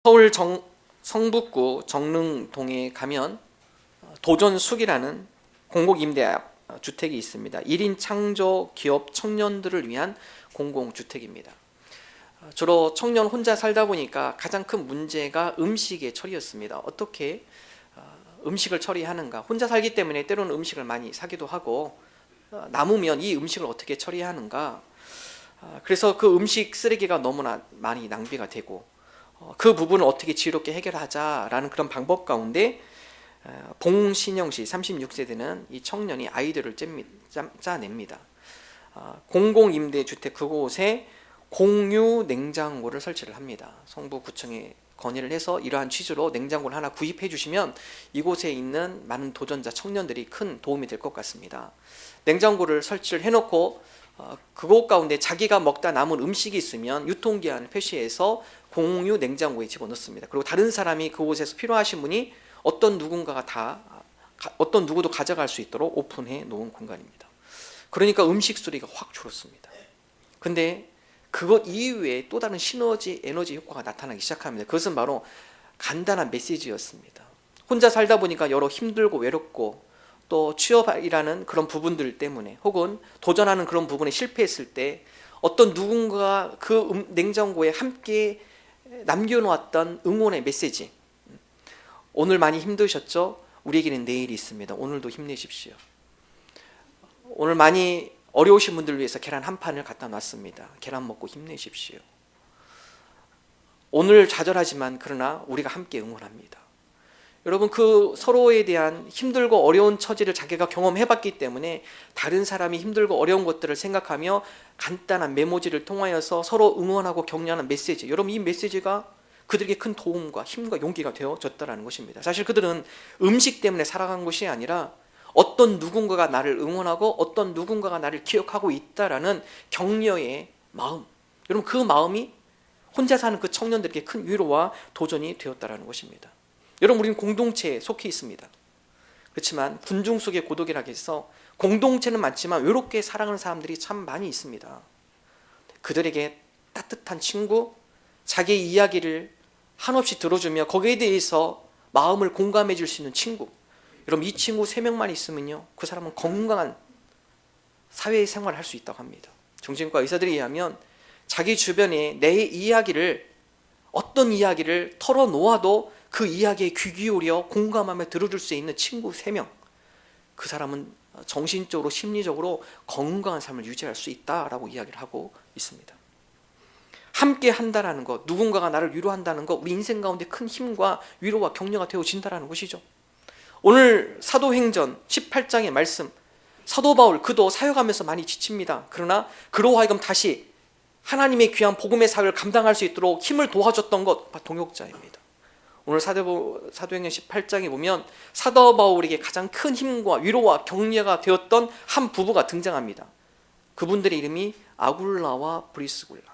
서울 성북구 정릉동에 가면 도전숙이라는 공공임대 주택이 있습니다. 1인 창조 기업 청년들을 위한 공공주택입니다. 주로 청년 혼자 살다 보니까 가장 큰 문제가 음식의 처리였습니다. 어떻게 음식을 처리하는가. 혼자 살기 때문에 때로는 음식을 많이 사기도 하고 남으면 이 음식을 어떻게 처리하는가. 그래서 그 음식 쓰레기가 너무나 많이 낭비가 되고 그 부분을 어떻게 지혜롭게 해결하자라는 그런 방법 가운데 봉신영 씨 36세대는 이 청년이 아이디어를 짜냅니다. 공공임대주택 그곳에 공유 냉장고를 설치를 합니다. 성북구청에 건의를 해서 이러한 취지로 냉장고를 하나 구입해 주시면 이곳에 있는 많은 도전자 청년들이 큰 도움이 될 것 같습니다. 냉장고를 설치를 해놓고 그곳 가운데 자기가 먹다 남은 음식이 있으면 유통기한을 표시해서 공유 냉장고에 집어넣습니다. 그리고 다른 사람이 그곳에서 필요하신 분이 어떤 누구도 가져갈 수 있도록 오픈해 놓은 공간입니다. 그러니까 음식 수리가 확 줄었습니다. 근데 그것 이후에 또 다른 시너지 에너지 효과가 나타나기 시작합니다. 그것은 바로 간단한 메시지였습니다. 혼자 살다 보니까 여러 힘들고 외롭고 또 취업이라는 그런 부분들 때문에 혹은 도전하는 그런 부분에 실패했을 때 어떤 누군가가 그 냉장고에 함께 남겨놓았던 응원의 메시지. 오늘 많이 힘드셨죠? 우리에게는 내일이 있습니다. 오늘도 힘내십시오. 오늘 많이 어려우신 분들을 위해서 계란 한 판을 갖다 놨습니다. 계란 먹고 힘내십시오. 오늘 좌절하지만 그러나 우리가 함께 응원합니다. 여러분, 그 서로에 대한 힘들고 어려운 처지를 자기가 경험해봤기 때문에 다른 사람이 힘들고 어려운 것들을 생각하며 간단한 메모지를 통하여서 서로 응원하고 격려하는 메시지. 여러분, 이 메시지가 그들에게 큰 도움과 힘과 용기가 되어졌다는 것입니다. 사실 그들은 음식 때문에 살아간 것이 아니라 어떤 누군가가 나를 응원하고 어떤 누군가가 나를 기억하고 있다라는 격려의 마음. 여러분, 그 마음이 혼자 사는 그 청년들에게 큰 위로와 도전이 되었다는 것입니다. 여러분, 우리는 공동체에 속해 있습니다. 그렇지만 군중 속의 고독이라 해서 공동체는 많지만 외롭게 살아가는 사람들이 참 많이 있습니다. 그들에게 따뜻한 친구, 자기의 이야기를 한없이 들어주며 거기에 대해서 마음을 공감해 줄 수 있는 친구. 여러분, 이 친구 3명만 있으면요, 그 사람은 건강한 사회생활을 할 수 있다고 합니다. 정신과 의사들에 의하면 자기 주변에 내 이야기를, 어떤 이야기를 털어놓아도 그 이야기에 귀 기울여 공감하며 들어줄 수 있는 친구 3명, 그 사람은 정신적으로 심리적으로 건강한 삶을 유지할 수 있다라고 이야기를 하고 있습니다. 함께 한다는 것, 누군가가 나를 위로한다는 것, 우리 인생 가운데 큰 힘과 위로와 격려가 되어진다는 것이죠. 오늘 사도행전 18장의 말씀, 사도 바울 그도 사역하면서 많이 지칩니다. 그러나 그로 하여금 다시 하나님의 귀한 복음의 사역을 감당할 수 있도록 힘을 도와줬던 것, 동역자입니다. 오늘 사도행전 18장에 보면 사도 바울에게 가장 큰 힘과 위로와 격려가 되었던 한 부부가 등장합니다. 그분들의 이름이 아굴라와 브리스굴라.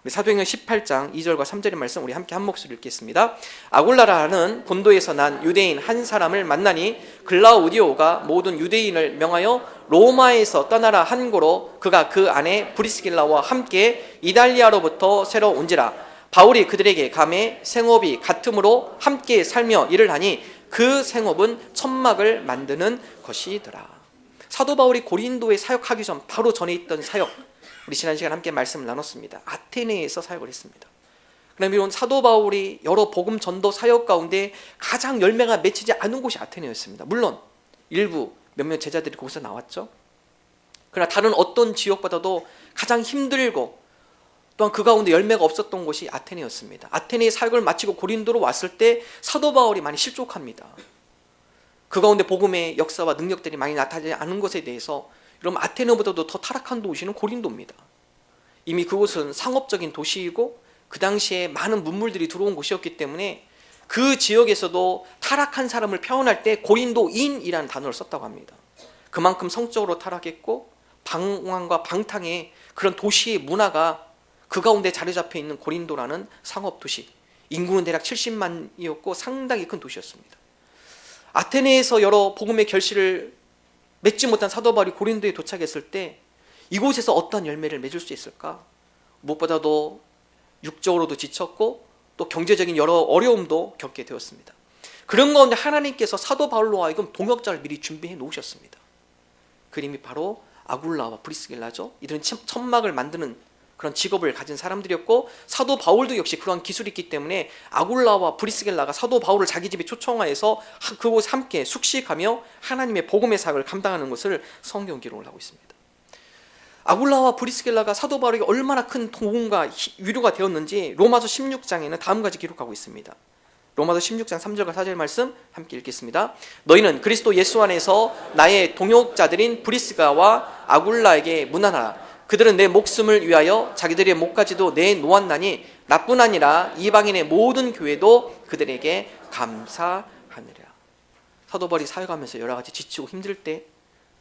우리 사도행전 18장 2절과 3절의 말씀 우리 함께 한 목소리 읽겠습니다. 아굴라라는 본도에서 난 유대인 한 사람을 만나니 글라우디오가 모든 유대인을 명하여 로마에서 떠나라 한 고로 그가 그 아내 브리스길라와 함께 이달리아로부터 새로 온지라. 바울이 그들에게 감해 생업이 같음으로 함께 살며 일을 하니 그 생업은 천막을 만드는 것이더라. 사도 바울이 고린도에 사역하기 전 바로 전에 있던 사역, 우리 지난 시간 함께 말씀을 나눴습니다. 아테네에서 사역을 했습니다. 그다음에 이런 사도 바울이 여러 복음 전도 사역 가운데 가장 열매가 맺히지 않은 곳이 아테네였습니다. 물론 일부 몇몇 제자들이 거기서 나왔죠. 그러나 다른 어떤 지역보다도 가장 힘들고 또한 그 가운데 열매가 없었던 곳이 아테네였습니다. 아테네의 사역을 마치고 고린도로 왔을 때 사도 바울이 많이 실족합니다. 그 가운데 복음의 역사와 능력들이 많이 나타나지 않은 것에 대해서 여러분, 아테네보다도 더 타락한 도시는 고린도입니다. 이미 그곳은 상업적인 도시이고 그 당시에 많은 문물들이 들어온 곳이었기 때문에 그 지역에서도 타락한 사람을 표현할 때 고린도인이라는 단어를 썼다고 합니다. 그만큼 성적으로 타락했고 방황과 방탕의 그런 도시의 문화가 그 가운데 자리 잡혀 있는 고린도라는 상업도시, 인구는 대략 70만이었고 상당히 큰 도시였습니다. 아테네에서 여러 복음의 결실을 맺지 못한 사도 바울이 고린도에 도착했을 때 이곳에서 어떤 열매를 맺을 수 있을까? 무엇보다도 육적으로도 지쳤고 또 경제적인 여러 어려움도 겪게 되었습니다. 그런 가운데 하나님께서 사도 바울로 하여금 동역자를 미리 준비해 놓으셨습니다. 그 이름이 바로 아굴라와 브리스길라죠. 이들은 천막을 만드는 그런 직업을 가진 사람들이었고, 사도 바울도 역시 그러한 기술이 있기 때문에 아굴라와 브리스길라가 사도 바울을 자기 집에 초청하여서 그곳에 함께 숙식하며 하나님의 복음의 사역을 감당하는 것을 성경 기록을 하고 있습니다. 아굴라와 브리스길라가 사도 바울에게 얼마나 큰 도움과 위로가 되었는지 로마서 16장에는 다음까지 기록하고 있습니다. 로마서 16장 3절과 4절 말씀 함께 읽겠습니다. 너희는 그리스도 예수 안에서 나의 동역자들인 브리스가와 아굴라에게 문안하라. 그들은 내 목숨을 위하여 자기들의 목까지도 내놓았나니 나뿐 아니라 이방인의 모든 교회도 그들에게 감사하느라. 사도 바울이 사역하면서 여러 가지 지치고 힘들 때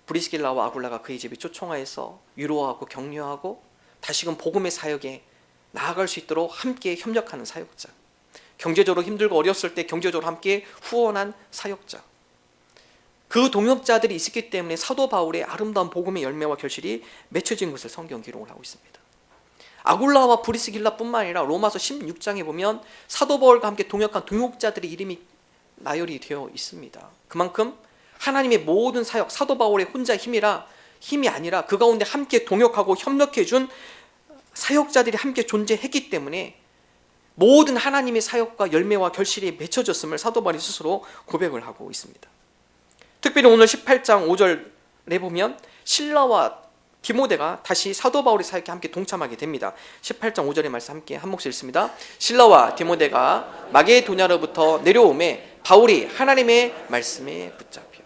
브리스길라와 아굴라가 그의 집에 초청하여서 위로하고 격려하고 다시금 복음의 사역에 나아갈 수 있도록 함께 협력하는 사역자, 경제적으로 힘들고 어렸을 때 경제적으로 함께 후원한 사역자, 그 동역자들이 있었기 때문에 사도 바울의 아름다운 복음의 열매와 결실이 맺혀진 것을 성경 기록을 하고 있습니다. 아굴라와 브리스길라뿐만 아니라 로마서 16장에 보면 사도 바울과 함께 동역한 동역자들의 이름이 나열이 되어 있습니다. 그만큼 하나님의 모든 사역, 사도 바울의 혼자 힘이 아니라 그 가운데 함께 동역하고 협력해 준 사역자들이 함께 존재했기 때문에 모든 하나님의 사역과 열매와 결실이 맺혀졌음을 사도 바울이 스스로 고백을 하고 있습니다. 특별히 오늘 18장 5절에 보면 실라와 디모데가 다시 사도 바울의 사역에 함께 동참하게 됩니다. 18장 5절의 말씀 함께 한 목소리 읽습니다. 실라와 디모데가 마게도냐로부터 내려오매 바울이 하나님의 말씀에 붙잡혀.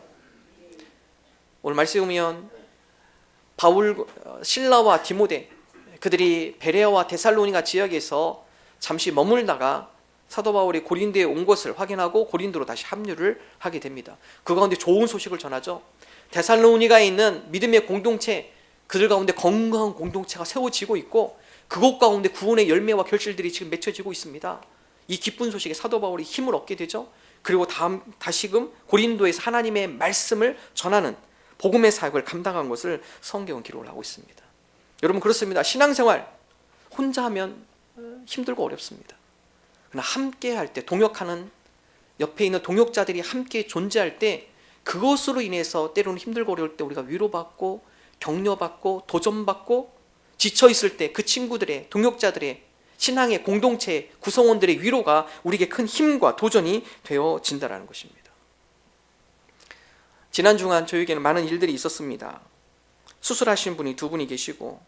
오늘 말씀에 보면 실라와 디모데, 그들이 베레아와 데살로니가 지역에서 잠시 머물다가 사도 바울이 고린도에 온 것을 확인하고 고린도로 다시 합류를 하게 됩니다. 그 가운데 좋은 소식을 전하죠. 데살로니가에 있는 믿음의 공동체, 그들 가운데 건강한 공동체가 세워지고 있고 그곳 가운데 구원의 열매와 결실들이 지금 맺혀지고 있습니다. 이 기쁜 소식에 사도 바울이 힘을 얻게 되죠. 그리고 다시금 고린도에서 하나님의 말씀을 전하는 복음의 사역을 감당한 것을 성경은 기록을 하고 있습니다. 여러분, 그렇습니다. 신앙생활 혼자 하면 힘들고 어렵습니다. 그러나 함께 할 때, 동역하는 옆에 있는 동역자들이 함께 존재할 때 그것으로 인해서 때로는 힘들고 어려울 때 우리가 위로받고 격려받고 도전받고 지쳐있을 때 그 친구들의, 동역자들의, 신앙의 공동체 구성원들의 위로가 우리에게 큰 힘과 도전이 되어진다는 것입니다. 지난 주간 저에게는 많은 일들이 있었습니다. 수술하신 분이 2분이 계시고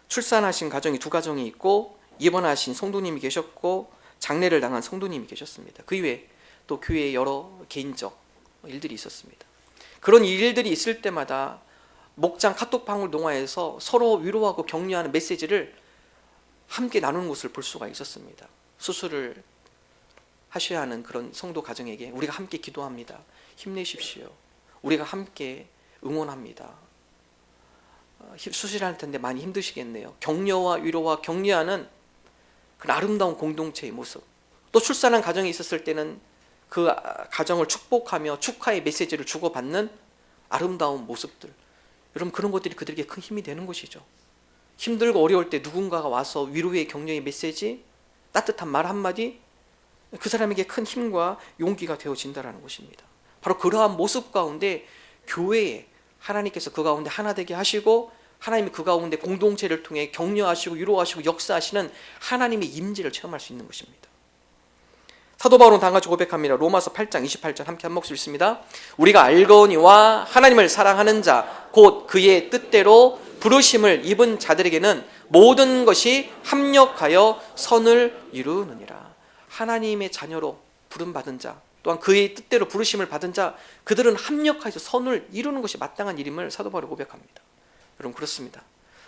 출산하신 가정이 2가정이 있고 입원하신 성도님이 계셨고 장례를 당한 성도님이 계셨습니다. 그 이외에 또 교회에 여러 개인적 일들이 있었습니다. 그런 일들이 있을 때마다 목장 카톡방을 통하여서 서로 위로하고 격려하는 메시지를 함께 나누는 것을 볼 수가 있었습니다. 수술을 하셔야 하는 그런 성도 가정에게 우리가 함께 기도합니다. 힘내십시오. 우리가 함께 응원합니다. 수술할 텐데 많이 힘드시겠네요. 격려와 위로와 격려하는 그 아름다운 공동체의 모습, 또 출산한 가정이 있었을 때는 그 가정을 축복하며 축하의 메시지를 주고받는 아름다운 모습들, 여러분, 그런 것들이 그들에게 큰 힘이 되는 것이죠. 힘들고 어려울 때 누군가가 와서 위로의 격려의 메시지, 따뜻한 말 한마디, 그 사람에게 큰 힘과 용기가 되어진다는 것입니다. 바로 그러한 모습 가운데 교회에 하나님께서 그 가운데 하나 되게 하시고 하나님이 그 가운데 공동체를 통해 격려하시고 위로하시고 역사하시는 하나님의 임재를 체험할 수 있는 것입니다. 사도 바울은 다음같이 고백합니다. 로마서 8장 28절 함께 한 목소리 읽습니다. 우리가 알거니와 하나님을 사랑하는 자 곧 그의 뜻대로 부르심을 입은 자들에게는 모든 것이 합력하여 선을 이루느니라. 하나님의 자녀로 부름받은 자, 또한 그의 뜻대로 부르심을 받은 자, 그들은 합력하여서 선을 이루는 것이 마땅한 일임을 사도 바울이 고백합니다. 여러분, 그렇습니다.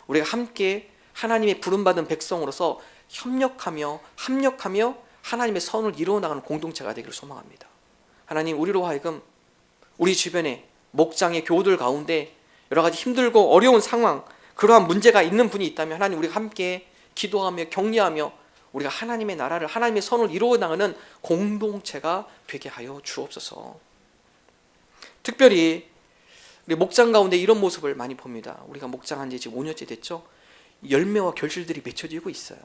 우리가 함께 하나님의 부름받은 백성으로서 협력하며 합력하며 하나님의 선을 이루어나가는 공동체가 되기를 소망합니다. 하나님, 우리로 하여금 우리 주변에 목장의 교우들 가운데 여러 가지 힘들고 어려운 상황, 그러한 문제가 있는 분이 있다면 하나님, 우리가 함께 기도하며 격려하며 우리가 하나님의 나라를, 하나님의 선을 이루어나가는 공동체가 되게 하여 주옵소서. 특별히 우리 목장 가운데 이런 모습을 많이 봅니다. 우리가 목장한 지 지금 5년째 됐죠. 열매와 결실들이 맺혀지고 있어요.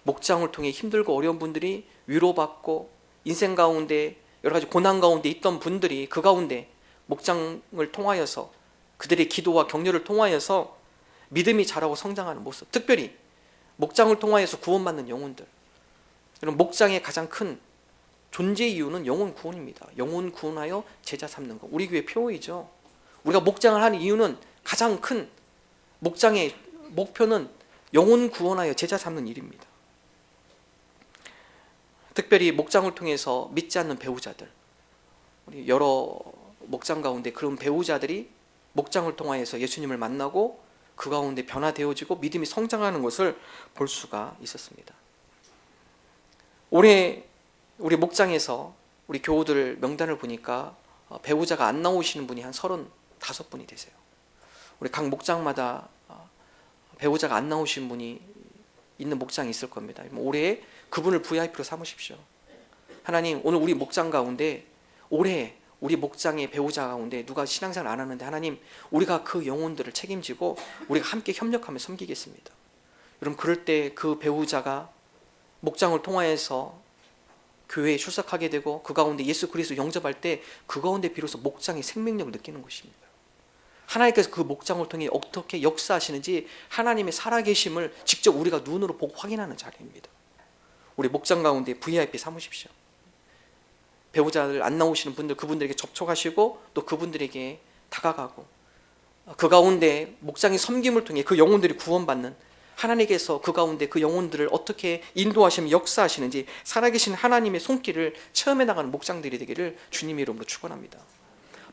목장을 통해 힘들고 어려운 분들이 위로받고 인생 가운데 여러 가지 고난 가운데 있던 분들이 그 가운데 목장을 통하여서 그들의 기도와 격려를 통하여서 믿음이 자라고 성장하는 모습, 특별히 목장을 통하여서 구원받는 영혼들. 여러분, 목장의 가장 큰 존재 이유는 영혼 구원입니다. 영혼 구원하여 제자 삼는 것. 우리 교회 표어이죠. 우리가 목장을 하는 이유는 가장 큰 목장의 목표는 영혼 구원하여 제자 삼는 일입니다. 특별히 목장을 통해서 믿지 않는 배우자들, 우리 여러 목장 가운데 그런 배우자들이 목장을 통하여서 예수님을 만나고 그 가운데 변화되어지고 믿음이 성장하는 것을 볼 수가 있었습니다. 올해 우리 목장에서 우리 교우들 명단을 보니까 배우자가 안 나오시는 분이 한 35분이 되세요. 우리 각 목장마다 배우자가 안 나오신 분이 있는 목장이 있을 겁니다. 올해 그분을 VIP로 삼으십시오. 하나님, 오늘 우리 목장 가운데 올해 우리 목장의 배우자 가운데 누가 신앙생활 안 하는데 하나님, 우리가 그 영혼들을 책임지고 우리가 함께 협력하며 섬기겠습니다. 여러분, 그럴 때 그 배우자가 목장을 통하여서 교회에 출석하게 되고 그 가운데 예수 그리스도 영접할 때 그 가운데 비로소 목장의 생명력을 느끼는 것입니다. 하나님께서 그 목장을 통해 어떻게 역사하시는지 하나님의 살아계심을 직접 우리가 눈으로 보고 확인하는 자리입니다. 우리 목장 가운데 VIP 삼으십시오. 배우자들 안 나오시는 분들, 그분들에게 접촉하시고 또 그분들에게 다가가고 그 가운데 목장의 섬김을 통해 그 영혼들이 구원받는, 하나님께서 그 가운데 그 영혼들을 어떻게 인도하시며 역사하시는지 살아계신 하나님의 손길을 체험해 나가는 목장들이 되기를 주님의 이름으로 축원합니다.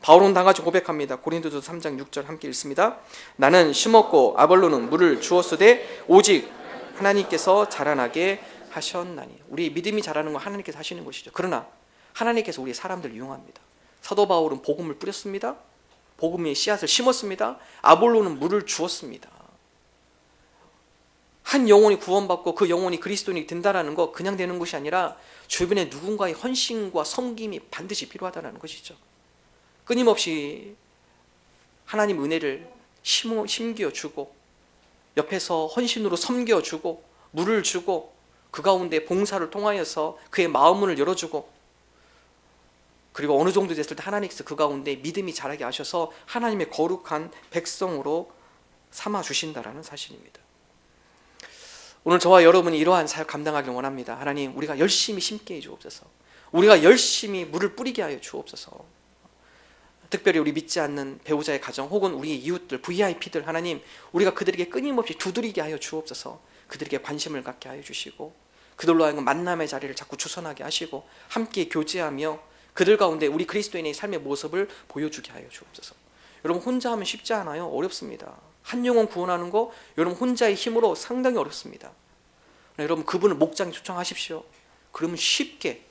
바울은 다같이 고백합니다. 고린도서 3장 6절 함께 읽습니다. 나는 심었고 아볼로는 물을 주었으되 오직 하나님께서 자라나게 하셨나니. 우리 믿음이 자라는 건 하나님께서 하시는 것이죠. 그러나 하나님께서 우리 사람들을 이용합니다. 사도 바울은 복음을 뿌렸습니다. 복음의 씨앗을 심었습니다. 아볼로는 물을 주었습니다. 한 영혼이 구원받고 그 영혼이 그리스도인이 된다는 거 그냥 되는 것이 아니라 주변에 누군가의 헌신과 섬김이 반드시 필요하다는 것이죠. 끊임없이 하나님 은혜를 심겨주고 옆에서 헌신으로 섬겨주고 물을 주고 그 가운데 봉사를 통하여서 그의 마음문을 열어주고, 그리고 어느 정도 됐을 때 하나님께서 그 가운데 믿음이 자라게 하셔서 하나님의 거룩한 백성으로 삼아주신다라는 사실입니다. 오늘 저와 여러분이 이러한 사역 감당하길 원합니다. 하나님, 우리가 열심히 심게 해주옵소서. 우리가 열심히 물을 뿌리게 하여 주옵소서. 특별히 우리 믿지 않는 배우자의 가정 혹은 우리의 이웃들, VIP들, 하나님, 우리가 그들에게 끊임없이 두드리게 하여 주옵소서. 그들에게 관심을 갖게 하여 주시고 그들로 하여금 만남의 자리를 자꾸 주선하게 하시고 함께 교제하며 그들 가운데 우리 그리스도인의 삶의 모습을 보여주게 하여 주옵소서. 여러분, 혼자 하면 쉽지 않아요. 어렵습니다. 한 영혼 구원하는 거 여러분 혼자의 힘으로 상당히 어렵습니다. 여러분, 그분을 목장에 초청하십시오. 그러면 쉽게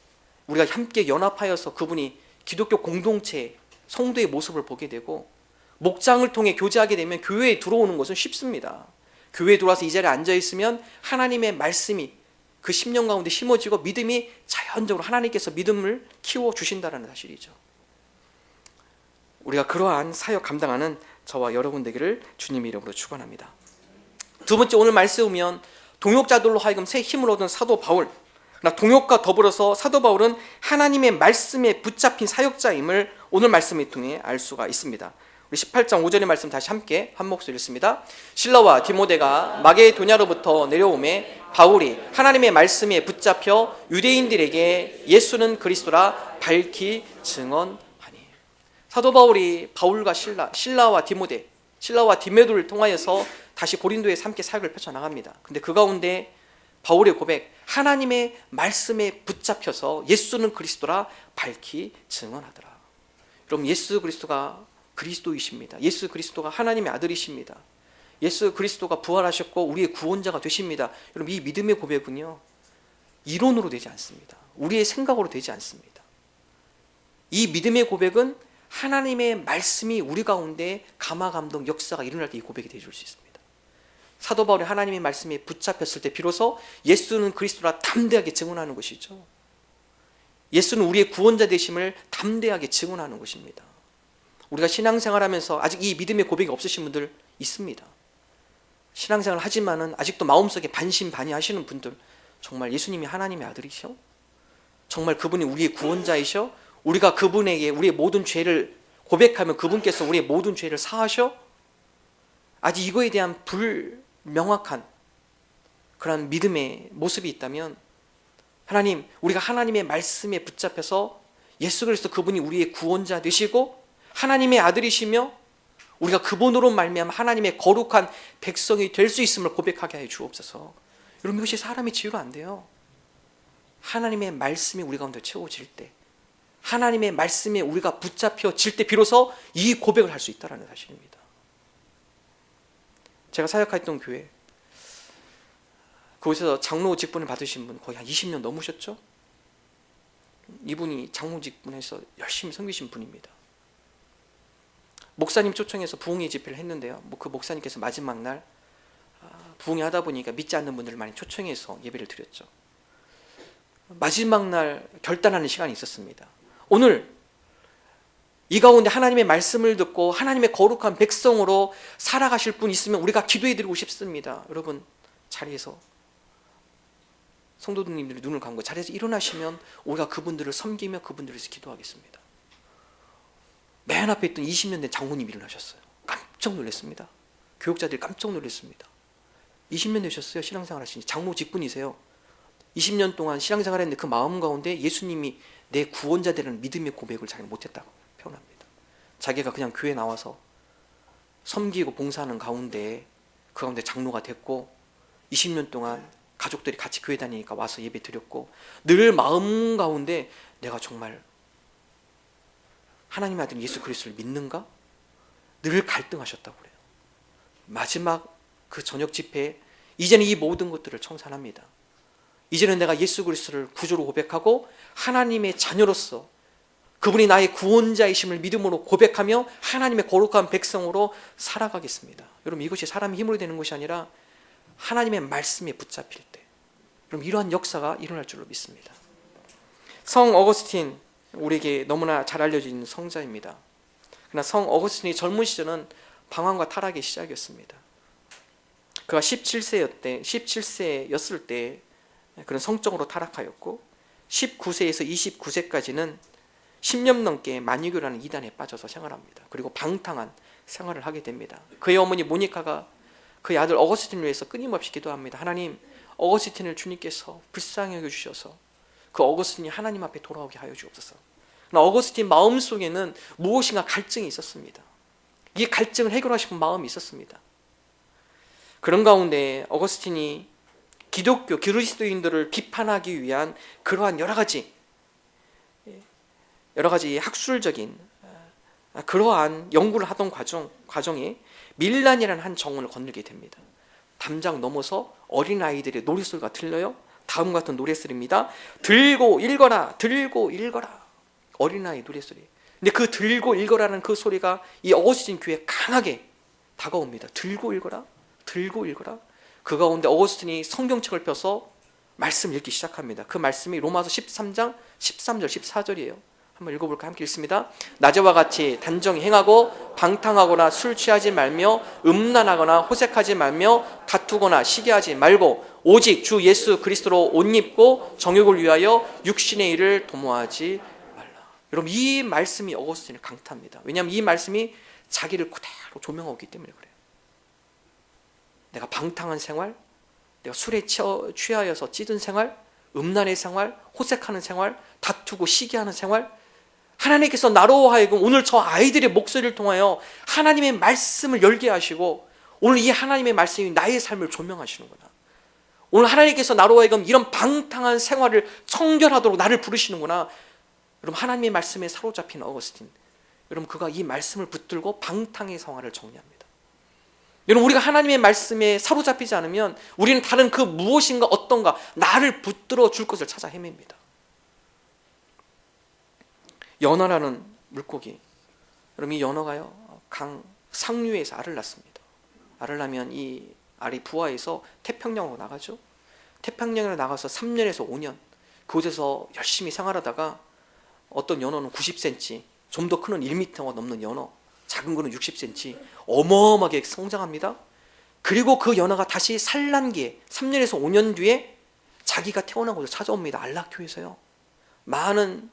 우리가 함께 연합하여서 그분이 기독교 공동체 성도의 모습을 보게 되고, 목장을 통해 교제하게 되면 교회에 들어오는 것은 쉽습니다. 교회에 들어와서 이 자리에 앉아있으면 하나님의 말씀이 그 심령 가운데 심어지고 믿음이 자연적으로 하나님께서 믿음을 키워주신다는 사실이죠. 우리가 그러한 사역 감당하는 저와 여러분 되기를 주님의 이름으로 축원합니다. 두 번째, 오늘 말씀 보면 동역자들로 하여금 새 힘을 얻은 사도 바울, 동역과 더불어서 사도 바울은 하나님의 말씀에 붙잡힌 사역자임을 오늘 말씀을 통해 알 수가 있습니다. 우리 18장 5절의 말씀 다시 함께 한 목소리 읽습니다. 실라와 디모데가 마게도냐로부터 내려오매 바울이 하나님의 말씀에 붙잡혀 유대인들에게 예수는 그리스도라 밝히 증언하니. 사도 바울이 바울과 실라와 디모데를 통하여서 다시 고린도에서 함께 사역을 펼쳐나갑니다. 근데 그 가운데 바울의 고백, 하나님의 말씀에 붙잡혀서 예수는 그리스도라 밝히 증언하더라. 여러분, 예수 그리스도가 그리스도이십니다. 예수 그리스도가 하나님의 아들이십니다. 예수 그리스도가 부활하셨고 우리의 구원자가 되십니다. 여러분, 이 믿음의 고백은요, 이론으로 되지 않습니다. 우리의 생각으로 되지 않습니다. 이 믿음의 고백은 하나님의 말씀이 우리 가운데 감화감동 역사가 일어날 때 이 고백이 되어줄 수 있습니다. 사도 바울이 하나님의 말씀에 붙잡혔을 때 비로소 예수는 그리스도라 담대하게 증언하는 것이죠. 예수는 우리의 구원자 되심을 담대하게 증언하는 것입니다. 우리가 신앙생활하면서 아직 이 믿음의 고백이 없으신 분들 있습니다. 신앙생활 하지만은 아직도 마음속에 반신반의하시는 분들, 정말 예수님이 하나님의 아들이셔? 정말 그분이 우리의 구원자이셔? 우리가 그분에게 우리의 모든 죄를 고백하면 그분께서 우리의 모든 죄를 사하셔? 아직 이거에 대한 불명확한 그런 믿음의 모습이 있다면, 하나님, 우리가 하나님의 말씀에 붙잡혀서 예수 그리스도 그분이 우리의 구원자 되시고 하나님의 아들이시며 우리가 그분으로 말미암아 하나님의 거룩한 백성이 될 수 있음을 고백하게 하여 주옵소서. 여러분, 이것이 사람의 지혜로 안 돼요. 하나님의 말씀이 우리 가운데 채워질 때, 하나님의 말씀에 우리가 붙잡혀질 때 비로소 이 고백을 할 수 있다는 사실입니다. 제가 사역했던 교회, 그곳에서 장로 직분을 받으신 분 거의 한 20년 넘으셨죠? 이분이 장로 직분에서 열심히 섬기신 분입니다. 목사님 초청해서 부흥회 집회를 했는데요, 그 목사님께서 마지막 날 부흥회 하다 보니까 믿지 않는 분들을 많이 초청해서 예배를 드렸죠. 마지막 날 결단하는 시간이 있었습니다. 오늘 이 가운데 하나님의 말씀을 듣고 하나님의 거룩한 백성으로 살아가실 분 있으면 우리가 기도해 드리고 싶습니다. 여러분, 자리에서 성도님들이 눈을 감고 자리에서 일어나시면 우리가 그분들을 섬기며 그분들을 위해서 기도하겠습니다. 맨 앞에 있던 20년 된 장로님이 일어나셨어요. 깜짝 놀랐습니다. 교육자들이 깜짝 놀랐습니다. 20년 되셨어요. 신앙생활 하시니 장로 직분이세요. 20년 동안 신앙생활 했는데 그 마음 가운데 예수님이 내 구원자 되는 믿음의 고백을 자기는 못했다고 표현합니다. 자기가 그냥 교회 나와서 섬기고 봉사하는 가운데 그 가운데 장로가 됐고 20년 동안 가족들이 같이 교회 다니니까 와서 예배 드렸고 늘 마음 가운데 내가 정말 하나님의 아들 예수 그리스도를 믿는가? 늘 갈등하셨다고 그래요. 마지막 그 저녁 집회에 이제는 이 모든 것들을 청산합니다. 이제는 내가 예수 그리스도를 구주로 고백하고 하나님의 자녀로서 그분이 나의 구원자이심을 믿음으로 고백하며 하나님의 거룩한 백성으로 살아가겠습니다. 여러분, 이것이 사람의 힘으로 되는 것이 아니라 하나님의 말씀에 붙잡힐 때, 여러분, 이러한 역사가 일어날 줄로 믿습니다. 성 어거스틴, 우리에게 너무나 잘 알려진 성자입니다. 그러나 성 어거스틴이 젊은 시절은 방황과 타락의 시작이었습니다. 그가 17세였을 때 그런 성적으로 타락하였고 19세에서 29세까지는 10년 넘게 만유교라는 이단에 빠져서 생활합니다. 그리고 방탕한 생활을 하게 됩니다. 그의 어머니 모니카가 그의 아들 어거스틴을 위해서 끊임없이 기도합니다. 하나님, 어거스틴을 주님께서 불쌍히 여겨주셔서 그 어거스틴이 하나님 앞에 돌아오게 하여 주옵소서. 그러나 어거스틴 마음속에는 무엇인가 갈증이 있었습니다. 이 갈증을 해결하고 싶은 마음이 있었습니다. 그런 가운데 어거스틴이 기독교 그리스도인들을 비판하기 위한 그러한 여러 가지 학술적인 그러한 연구를 하던 과정에 밀란이라는 한 정원을 거닐게 됩니다. 담장 넘어서 어린아이들의 노랫소리가 들려요. 다음 같은 노랫소리입니다. 들고 읽어라, 들고 읽어라. 어린아이 노랫소리. 근데 그 들고 읽어라는 그 소리가 이 어거스틴 교회에 강하게 다가옵니다. 들고 읽어라, 들고 읽어라. 그 가운데 어거스틴이 성경책을 펴서 말씀을 읽기 시작합니다. 그 말씀이 로마서 13장 13절 14절이에요. 한번 읽어볼까? 함께 읽습니다. 낮에와 같이 단정히 행하고 방탕하거나 술 취하지 말며 음란하거나 호색하지 말며 다투거나 시기하지 말고 오직 주 예수 그리스도로 옷 입고 정욕을 위하여 육신의 일을 도모하지 말라. 여러분, 이 말씀이 어거스틴을 강타합니다. 왜냐하면 이 말씀이 자기를 그대로 조명하고 있기 때문에 그래요. 내가 방탕한 생활, 내가 술에 취하여서 찌든 생활, 음란의 생활, 호색하는 생활, 다투고 시기하는 생활, 하나님께서 나로 하여금 오늘 저 아이들의 목소리를 통하여 하나님의 말씀을 열게 하시고 오늘 이 하나님의 말씀이 나의 삶을 조명하시는구나. 오늘 하나님께서 나로 하여금 이런 방탕한 생활을 청결하도록 나를 부르시는구나. 여러분, 하나님의 말씀에 사로잡힌 어거스틴, 여러분, 그가 이 말씀을 붙들고 방탕의 생활을 정리합니다. 여러분, 우리가 하나님의 말씀에 사로잡히지 않으면 우리는 다른 그 무엇인가 어떤가 나를 붙들어 줄 것을 찾아 헤맵니다. 연어라는 물고기, 여러분, 이 연어가요 강 상류에서 알을 낳습니다. 알을 낳으면 이 알이 부화해서 태평양으로 나가죠. 태평양으로 나가서 3년에서 5년 그곳에서 열심히 생활하다가 어떤 연어는 90cm, 좀 더 크는 1m가 넘는 연어, 작은 거는 60cm, 어마어마하게 성장합니다. 그리고 그 연어가 다시 산란기에 3년에서 5년 뒤에 자기가 태어난 곳을 찾아옵니다. 안락교에서요. 많은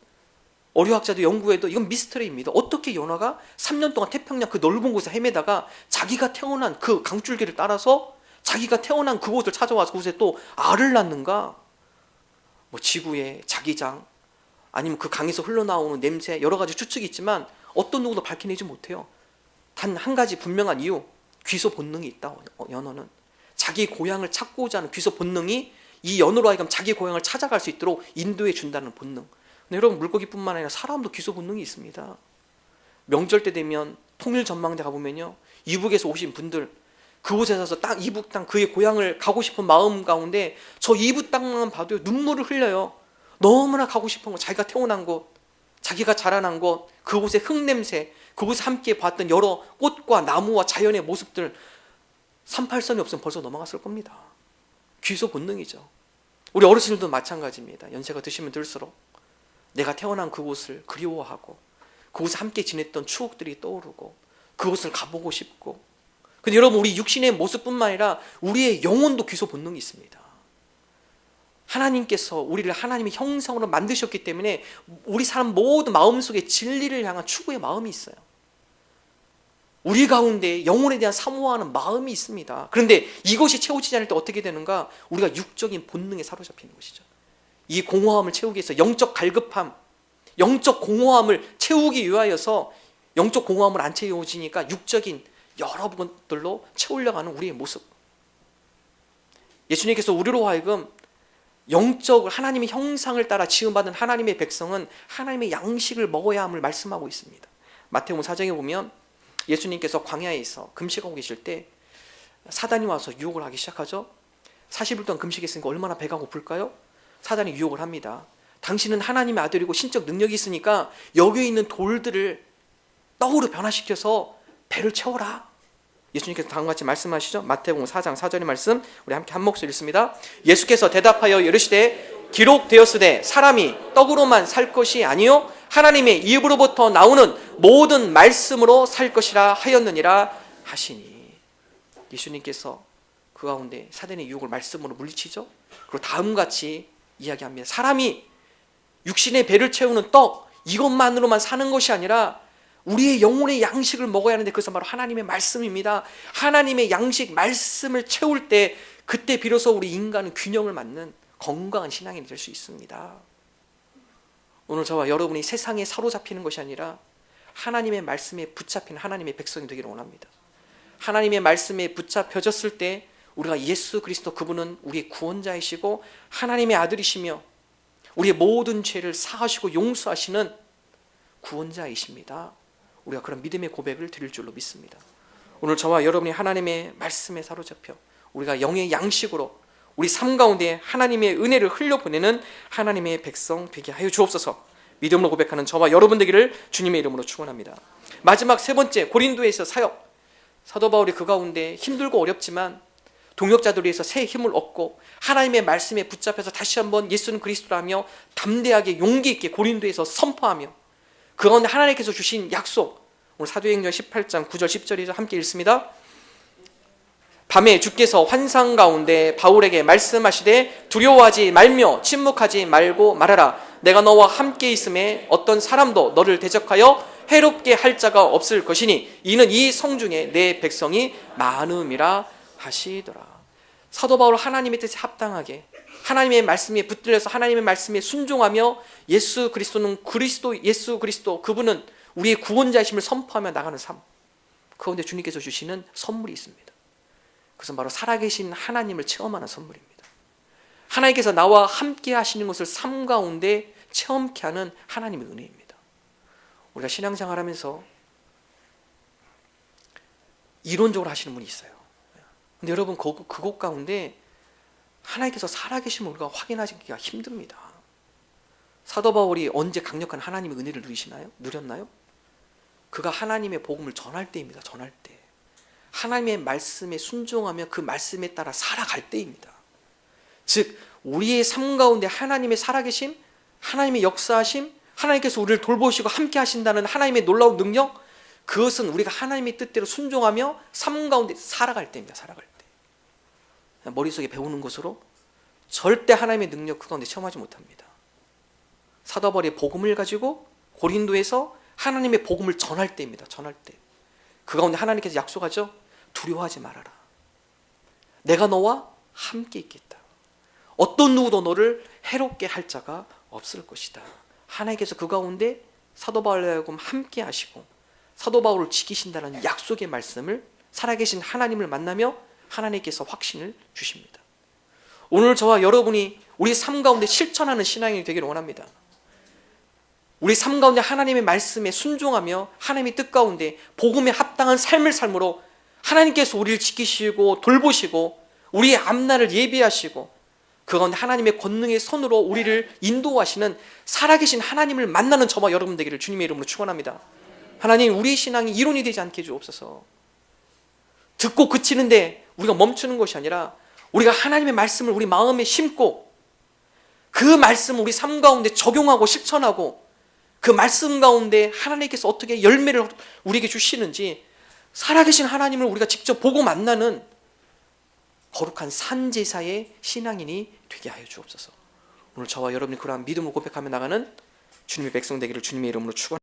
어류학자도 연구해도 이건 미스터리입니다. 어떻게 연화가 3년 동안 태평양 그 넓은 곳에 헤매다가 자기가 태어난 그 강줄기를 따라서 자기가 태어난 그곳을 찾아와서 그곳에 또 알을 낳는가? 뭐 지구의 자기장, 아니면 그 강에서 흘러나오는 냄새, 여러 가지 추측이 있지만 어떤 누구도 밝혀내지 못해요. 단 한 가지 분명한 이유, 귀소 본능이 있다. 연어는 자기 고향을 찾고자 하는 귀소 본능이 이 연어로 하여금 자기 고향을 찾아갈 수 있도록 인도해 준다는 본능. 근데 여러분, 물고기뿐만 아니라 사람도 귀소 본능이 있습니다. 명절 때 되면 통일 전망대 가보면요, 이북에서 오신 분들 그곳에 서서 딱 이북 땅, 그의 고향을 가고 싶은 마음 가운데 저 이북 땅만 봐도 눈물을 흘려요. 너무나 가고 싶은 곳, 자기가 태어난 곳, 자기가 자라난 곳, 그곳의 흙냄새, 그곳에 함께 봤던 여러 꽃과 나무와 자연의 모습들, 38선이 없으면 벌써 넘어갔을 겁니다. 귀소 본능이죠. 우리 어르신들도 마찬가지입니다. 연세가 드시면 들수록 내가 태어난 그곳을 그리워하고 그곳에 함께 지냈던 추억들이 떠오르고 그곳을 가보고 싶고. 근데 여러분, 우리 육신의 모습뿐만 아니라 우리의 영혼도 귀소 본능이 있습니다. 하나님께서 우리를 하나님의 형상으로 만드셨기 때문에 우리 사람 모두 마음속에 진리를 향한 추구의 마음이 있어요. 우리 가운데 영혼에 대한 사모하는 마음이 있습니다. 그런데 이것이 채워지지 않을 때 어떻게 되는가? 우리가 육적인 본능에 사로잡히는 것이죠. 이 공허함을 채우기 위해서 영적 갈급함, 영적 공허함을 채우기 위하여서 영적 공허함을 안 채워지니까 육적인 여러 부분들로 채우려고 하는 우리의 모습. 예수님께서 우리로 하여금 영적 하나님의 형상을 따라 지음받은 하나님의 백성은 하나님의 양식을 먹어야 함을 말씀하고 있습니다. 마태복음 4장에 보면 예수님께서 광야에 있어 금식하고 계실 때 사단이 와서 유혹을 하기 시작하죠. 40일 동안 금식했으니까 얼마나 배가 고플까요? 사단이 유혹을 합니다. 당신은 하나님의 아들이고 신적 능력이 있으니까 여기 있는 돌들을 떡으로 변화시켜서 배를 채워라. 예수님께서 다음과 같이 말씀하시죠. 마태복음 4장 4절의 말씀 우리 함께 한 목소리 읽습니다. 예수께서 대답하여 이르시되 기록되었으되 사람이 떡으로만 살 것이 아니요 하나님의 입으로부터 나오는 모든 말씀으로 살 것이라 하였느니라 하시니. 예수님께서 그 가운데 사단의 유혹을 말씀으로 물리치죠. 그리고 다음같이 이야기합니다. 사람이 육신의 배를 채우는 떡 이것만으로만 사는 것이 아니라 우리의 영혼의 양식을 먹어야 하는데 그것은 바로 하나님의 말씀입니다. 하나님의 양식 말씀을 채울 때 그때 비로소 우리 인간은 균형을 맞는 건강한 신앙인이 될 수 있습니다. 오늘 저와 여러분이 세상에 사로잡히는 것이 아니라 하나님의 말씀에 붙잡힌 하나님의 백성이 되기를 원합니다. 하나님의 말씀에 붙잡혀졌을 때 우리가 예수 그리스도 그분은 우리의 구원자이시고 하나님의 아들이시며 우리의 모든 죄를 사하시고 용서하시는 구원자이십니다. 우리가 그런 믿음의 고백을 드릴 줄로 믿습니다. 오늘 저와 여러분이 하나님의 말씀에 사로잡혀 우리가 영의 양식으로 우리 삶 가운데 하나님의 은혜를 흘려보내는 하나님의 백성 되게 하여 주옵소서. 믿음으로 고백하는 저와 여러분 되기를 주님의 이름으로 축원합니다. 마지막 세 번째, 고린도에서 사역. 사도 바울이 그 가운데 힘들고 어렵지만 동역자들을 위해서 새 힘을 얻고 하나님의 말씀에 붙잡혀서 다시 한번 예수는 그리스도라며 담대하게 용기 있게 고린도에서 선포하며 그 가운데 하나님께서 주신 약속, 오늘 사도행전 18장 9절 10절에서 함께 읽습니다. 밤에 주께서 환상 가운데 바울에게 말씀하시되 두려워하지 말며 침묵하지 말고 말하라. 내가 너와 함께 있음에 어떤 사람도 너를 대적하여 해롭게 할 자가 없을 것이니 이는 이 성중에 내 백성이 많음이라 하시더라. 사도 바울 하나님의 뜻에 합당하게 하나님의 말씀에 붙들려서 하나님의 말씀에 순종하며 예수 그리스도는 예수 그리스도 그분은 우리의 구원자이심을 선포하며 나가는 삶, 그 가운데 주님께서 주시는 선물이 있습니다. 그것은 바로 살아계신 하나님을 체험하는 선물입니다. 하나님께서 나와 함께 하시는 것을 삶 가운데 체험케 하는 하나님의 은혜입니다. 우리가 신앙생활하면서 이론적으로 하시는 분이 있어요. 근데 여러분 그곳 가운데 하나님께서 살아계심을 우리가 확인하기가 힘듭니다. 사도 바울이 언제 강력한 하나님의 은혜를 누렸나요? 그가 하나님의 복음을 전할 때입니다. 전할 때. 하나님의 말씀에 순종하며 그 말씀에 따라 살아갈 때입니다. 즉 우리의 삶 가운데 하나님의 살아계심, 하나님의 역사하심, 하나님께서 우리를 돌보시고 함께 하신다는 하나님의 놀라운 능력, 그것은 우리가 하나님의 뜻대로 순종하며 삶 가운데 살아갈 때입니다. 살아갈 때. 머릿속에 배우는 것으로 절대 하나님의 능력 그 가운데 체험하지 못합니다. 사도 바울이 복음을 가지고 고린도에서 하나님의 복음을 전할 때입니다. 전할 때. 그 가운데 하나님께서 약속하죠. 두려워하지 말아라. 내가 너와 함께 있겠다. 어떤 누구도 너를 해롭게 할 자가 없을 것이다. 하나님께서 그 가운데 사도 바울과 하여금 함께 하시고 사도 바울을 지키신다는 약속의 말씀을 살아계신 하나님을 만나며 하나님께서 확신을 주십니다. 오늘 저와 여러분이 우리 삶 가운데 실천하는 신앙이 되기를 원합니다. 우리 삶 가운데 하나님의 말씀에 순종하며 하나님의 뜻 가운데 복음에 합당한 삶을 삶으로 하나님께서 우리를 지키시고 돌보시고 우리의 앞날을 예비하시고 그 가운데 하나님의 권능의 손으로 우리를 인도하시는 살아계신 하나님을 만나는 저와 여러분 되기를 주님의 이름으로 축원합니다. 하나님, 우리의 신앙이 이론이 되지 않게 주옵소서. 듣고 그치는데 우리가 멈추는 것이 아니라 우리가 하나님의 말씀을 우리 마음에 심고 그 말씀을 우리 삶 가운데 적용하고 실천하고 그 말씀 가운데 하나님께서 어떻게 열매를 우리에게 주시는지 살아계신 하나님을 우리가 직접 보고 만나는 거룩한 산제사의 신앙인이 되게 하여 주옵소서. 오늘 저와 여러분이 그러한 믿음을 고백하며 나가는 주님의 백성 되기를 주님의 이름으로 축원합니다.